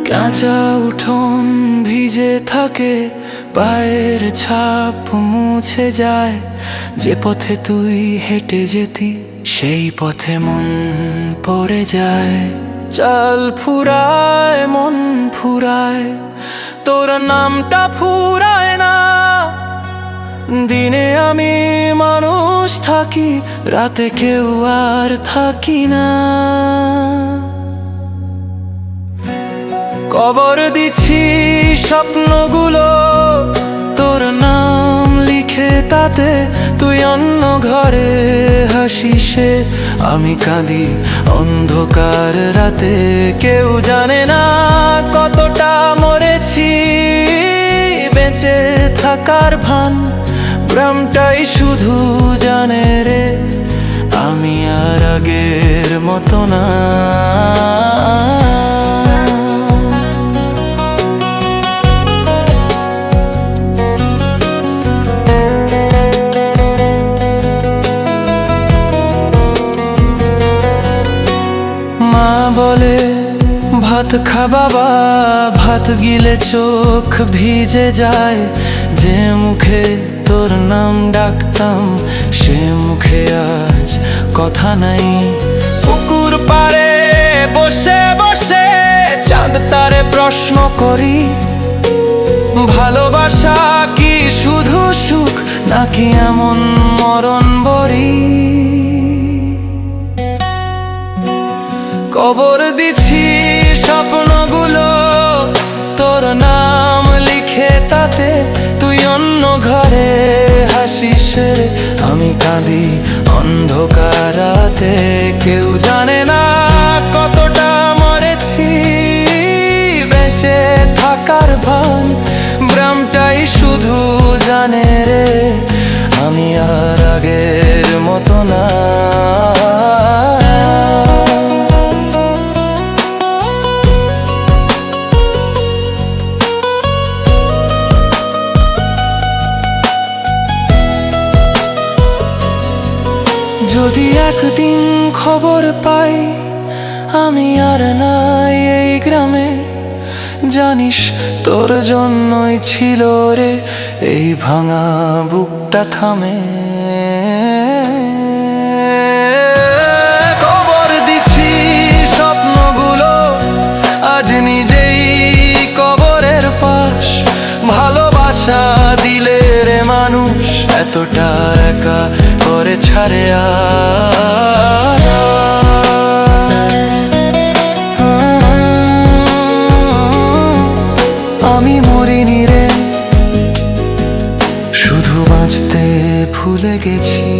কাঁচা উঠোন ভিজে থাকে, পায়ের ছাপ মুছে যায়। যে পথে তুই হেঁটে যেতি সেই পথে মন পড়ে যায়। চাল ফুরায় মন ফুরায়, তোর নামটা ফুরায় না। দিনে আমি মানুষ থাকি, রাতে কেউ আর থাকি না। কবর দিচ্ছি স্বপ্নগুলো, তোর নাম লিখে তাতে। তুই অন্য ঘরে হাসিসে, আমি কাঁদি অন্ধকার রাতে। কেউ জানে না কতটা মরেছি, বেঁচে থাকার ভান গ্রামটাই শুধু জানে রে। আমি আর আগের মতো না। মা বলে ভাত খা বাবা, ভাত গিলে চোখ ভিজে যায়। যে মুখে তোর নাম ডাকতাম সে মুখে আজ কথা নাই। পুকুর পাড়ে বসে বসে চাঁদ তারে প্রশ্ন করি, ভালোবাসা কি শুধু সুখ নাকি এমন মরণ বরি। কবর দিচ্ছি স্বপ্নগুলো, তোর নাম লিখে তাতে। তুই অন্য ঘরে হাসিস রে, আমি কাঁদি অন্ধকার রাতে। কেউ জানে না কতটা মরেছি, বেঁচে থাকার ভান গ্রামটাই শুধু জানে রে। আমি আর আগের মতো না। যদি একদিন খবর পাই আমি আর নাই এই গ্রামে, জানিস তোর জন্যই ছিল রে এই ভাঙা বুকটা থামে। খবর দিচ্ছি স্বপ্নগুলো, আজ নিজেই কবরের পাশ। ভালোবাসা দিলে রে মানুষ এতটা একা করে ছাড়ে আমি মরিনি রে, শুধু বাঁচতে ভুলে গেছি।